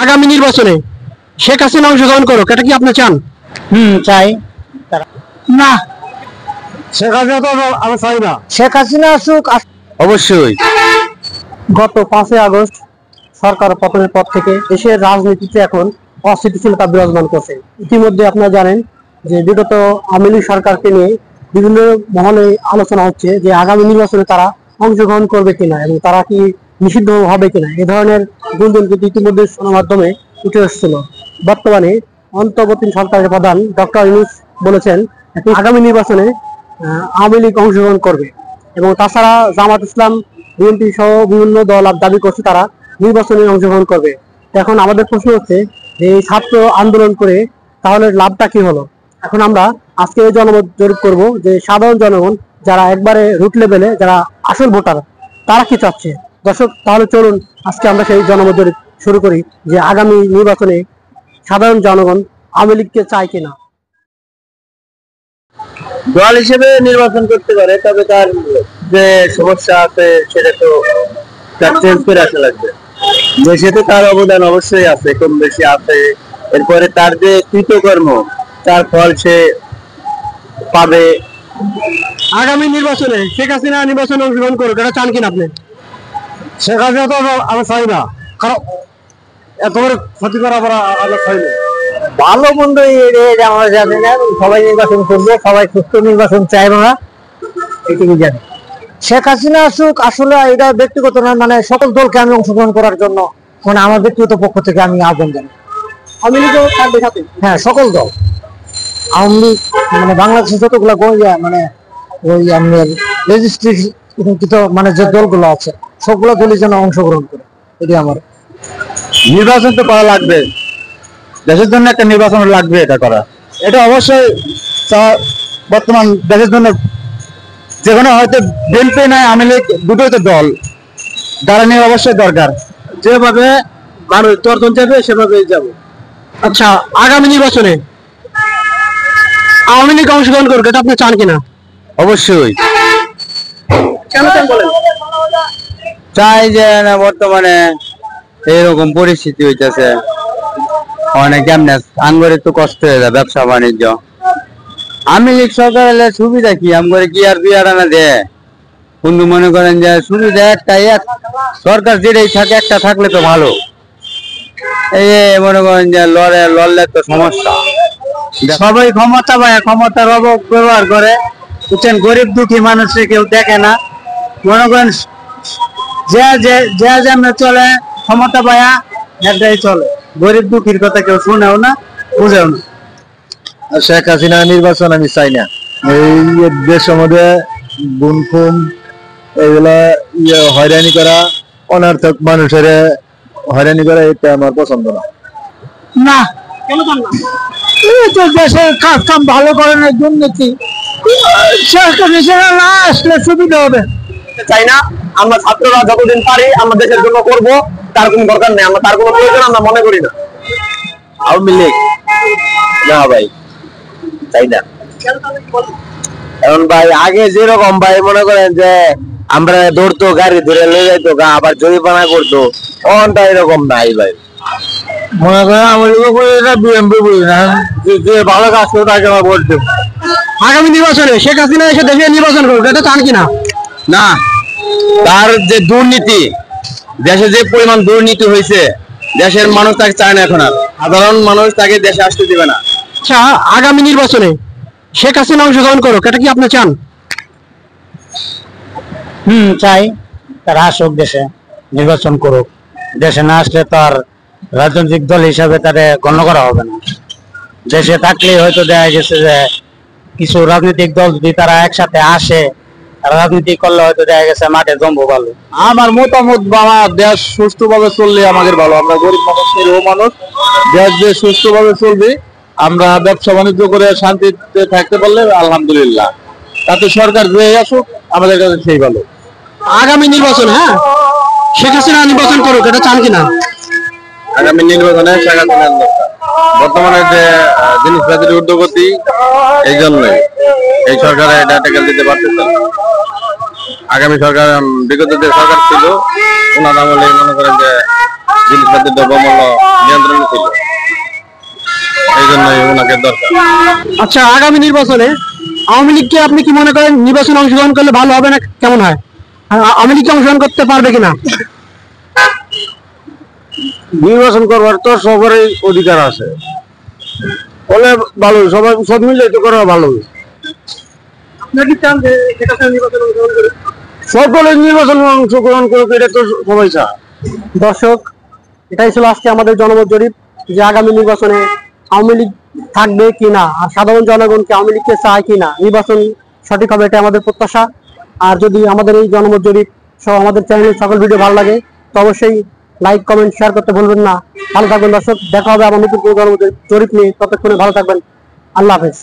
আগামী নির্বাচনে শেখ হাসিনা অংশগ্রহণ করুক, এটা কি আপনি চান? চাই। না, শেখ হাসিনা তো আমি চাই না। শেখ হাসিনা আসুক। অবশ্যই। গত 5ই আগস্ট সরকার পতনের পর থেকে দেশের রাজনীতিতে এখন অস্থিতিশীলতা বিরাজমান করছে। ইতিমধ্যে আপনারা জানেন যে বিগত আওয়ামী লীগ সরকারকে নিয়ে বিভিন্ন মহলে আলোচনা হচ্ছে যে আগামী নির্বাচনে তারা অংশগ্রহণ করবে কিনা এবং তারা কি নিষিদ্ধ হবে কিনা, এ ধরনের গুঞ্জন কিন্তু ইতিমধ্যে গণমাধ্যমে উঠে এসেছিল। বর্তমানে অন্তর্বর্তী সরকারের প্রধান ডক্টর ইউনূস বলেছেন আগামী নির্বাচনে আওয়ামী লীগ অংশগ্রহণ করবে এবং তাছাড়া জামাত ইসলাম, বিএনপি সহ বিভিন্ন দল দাবি করছে তারা নির্বাচনে অংশগ্রহণ করবে। এখন আমাদের প্রশ্ন হচ্ছে যে এই ছাত্র আন্দোলন করে তাহলে লাভটা কি হলো? এখন আমরা আজকে এই জনমত জরিপ করব যে সাধারণ জনগণ যারা একবারে রুট লেভেলে যারা আসল ভোটার তারা কি চাচ্ছে। দর্শক, তাহলে চলুন আজকে আমরা সেই জনমত জরিপ শুরু করি যে আগামী নির্বাচনে সাধারণ জনগণ আওয়ামী লীগকে চায় কিনা। দল হিসেবে নির্বাচন করতে পারে, তবে তার যে সমস্যা আছে সেটা তো তার চেঞ্জ করে আসা লাগবে। দেশেতে তার অবদান অবশ্যই আছে, কম বেশি আছে। এরপরে তার যে কৃতকর্ম তার ফল সে পাবে। আগামী নির্বাচনে শেখ হাসিনা নির্বাচনে অংশগ্রহণ করুক, এটা চান কিনা আপনি? শেখ হাসিনা তো আমি চাই না, কারণ এত বড় ক্ষতি করা আমরা চাই না। ভালো মন্দ আমরা জানি না, সবাই নির্বাচন করবে, সবাই সুস্থ নির্বাচন চাই না, এটুকু জানি। শেখ হাসিনা আসুক, আসলে এটা ব্যক্তিগত না, মানে সকল দলকে আমি অংশগ্রহণ করার জন্য মানে আমার ব্যক্তিগত পক্ষ থেকে আমি আহ্বান জানাই। আওয়ামী লীগও থাকবে সাথে? হ্যাঁ, সকল দল। আওয়ামী লীগ মানে বাংলাদেশের যতগুলো মানে ওই আমাদের রেজিস্ট্রেশন মানে যে দলগুলো আছে সবগুলো দলই যেন অংশগ্রহণ করে, এটি আমার। নির্বাচন তো করা লাগবে, দেশের জন্য একটা নির্বাচন লাগবে, এটা করা এটা অবশ্যই বর্তমান দেশের জন্য। যেখানে হয়তো বিএনপি নাই আওয়ামী লীগ দুটোই তো দল, দাঁড়ানি অবশ্যই দরকার। যেভাবে মানুষ তর্জন যাবে সেভাবেই যাবো। আচ্ছা, আগামী নির্বাচনে আওয়ামী লীগ অংশগ্রহণ করবে, এটা আপনি চান কিনা? অবশ্যই। কেন চান বলেন? চাই যে না, বর্তমানে এইরকম পরিস্থিতি হইতেছে, অনেক কেমনে আঙ্গরে তো কষ্ট হয়ে যায় ব্যবসা বাণিজ্য। আওয়ামী লীগ সরকার এলে সুবিধা কি, আমগরে কি আর বিয়ার আনা দেয়? বন্ধু মনে করেন যে সুবিধা একটাই, সরকার যেটাই থাকে একটা থাকলে তো ভালো। এই মনে করেন যে লড়লে তো সমস্যা। সবাই ক্ষমতা পায়, ক্ষমতার অপব্যবহার করে, বুঝছেন? গরিব দুঃখী মানুষের কেউ দেখে না। মনে করেন যে যেমন চলে, ক্ষমতা পায়া একটাই চলে, গরিব দুঃখীর কথা কেউ শুনেও না, বুঝেও না। শেখ হাসিনা নির্বাচন আমি চাই না। এই দেশের মধ্যে গুম খুম এগুলা হয়রানি করা, অনার্থক মানুষের হয়রানি করা, এটা আমার পছন্দ না। না, কেন চান না? এই তো দেশের কাজ কাম ভালো করে না, দুর্নীতি। শেখ হাসিনা না আসলে সুবিধা হবে। চাই না। আমরা ছাত্ররা যতদিন পারি আমরা দেশের জন্য করব, তার কোনো দরকার নেই, আমরা তার কোনো প্রয়োজন আমরা মনে করি না। আওয়ামী লীগ না ভাই, চাই না। এখন ভাই আগে যেরকম ভাই মনে করেন যে আমরা ধরতো, গাড়ি ধরে নিয়ে যাইতো, আবার জরিমানা করতো, অনটা এরকম নাই ভাই। মনে করেন আমি বিএনপি বলি না, যে ভালো কাজ করে তাকে আমার ভোট দেব। আগামী নির্বাচনে শেখ হাসিনা এসে দেশে নির্বাচন করবে, এটা চান কিনা? না, তার যে দুর্নীতি, দেশে যে পরিমাণ দুর্নীতি হয়েছে, দেশের মানুষ তাকে চায় না। এখন আর সাধারণ মানুষ তাকে দেশে আসতে দিবে না। আচ্ছা, আগামী নির্বাচনে শেখ হাসিনা অংশগ্রহণ করুক, এটা কি আপনি চান? চাই। তারা আসুক, দেশে নির্বাচন করুক। দেশে না আসলে তো আর রাজনৈতিক দল হিসাবে তাদের গণ্য করা হবে না। দেশে থাকলে হয়তো দেখা গেছে যে কিছু রাজনৈতিক দল যদি তারা একসাথে আসে, রাজনীতি করলে হয়তো দেখা গেছে মাঠে জমবো ভালো। আমার মতামত, বাবা দেশ সুষ্ঠুভাবে চললে আমাদের ভালো। আমরা গরিব মানুষ, নিরীহ মানুষ, দেশ যে সুষ্ঠুভাবে চলবে, আমরা ব্যবসা বাণিজ্য করে শান্তিতে থাকতে পারলে আলহামদুলিল্লাহ। তাতে সরকার যে আসুক আমাদের কাছে সেই ভালো। আগামী নির্বাচন, হ্যাঁ, শেখ হাসিনা নির্বাচন করুক, এটা চান কিনা? আগামী নির্বাচনে শেখ হাসিনা দরকার। বর্তমানে যে জিনিসপাতির ঊর্ধ্বগতি, এই জন্যই এই সরকারে এটা ট্যাকেল দিতে পারতেছে না। আগামী সরকার, বিগত যে সরকার ছিল ওনার আমলে মনে করেন যে জিনিসপাতির দ্রব্যমূল্য নিয়ন্ত্রণে ছিল, এই জন্যই ওনাকে দরকার। আচ্ছা, আগামী নির্বাচনে আওয়ামী লীগকে আপনি কি মনে করেন নির্বাচনে অংশগ্রহণ করলে ভালো হবে না কেমন হয়? আর আওয়ামী লীগকে অংশগ্রহণ করতে পারবে কিনা? নির্বাচন করবার তো সবারই অধিকার আছে, বলে ভালো, সবাই সব মিলে তো করা ভালো। আপনারা কি চান যে শেখ হাসিনা নির্বাচনে অংশগ্রহণ করে? সকলে নির্বাচনে অংশগ্রহণ করুক, এটা তো সবাই চায়। দর্শক, এটাই ছিল আজকে আমাদের জনমত জরিপ, যে আগামী নির্বাচনে আওয়ামী লীগ থাকবে কিনা আর সাধারণ জনগণকে আওয়ামী লীগকে চায় কিনা, নির্বাচন সঠিক হবে এটা আমাদের প্রত্যাশা। আর যদি আমাদের এই জনমত জরিপ সহ আমাদের চ্যানেলের সকল ভিডিও ভালো লাগে তো অবশ্যই লাইক কমেন্ট শেয়ার করতে ভুলবেন না। ভালো থাকবেন দর্শক, দেখা হবে আবার নতুন কোনো জনমত জরিপ নিয়ে। ততক্ষণে ভালো থাকবেন, আল্লাহ হাফেজ।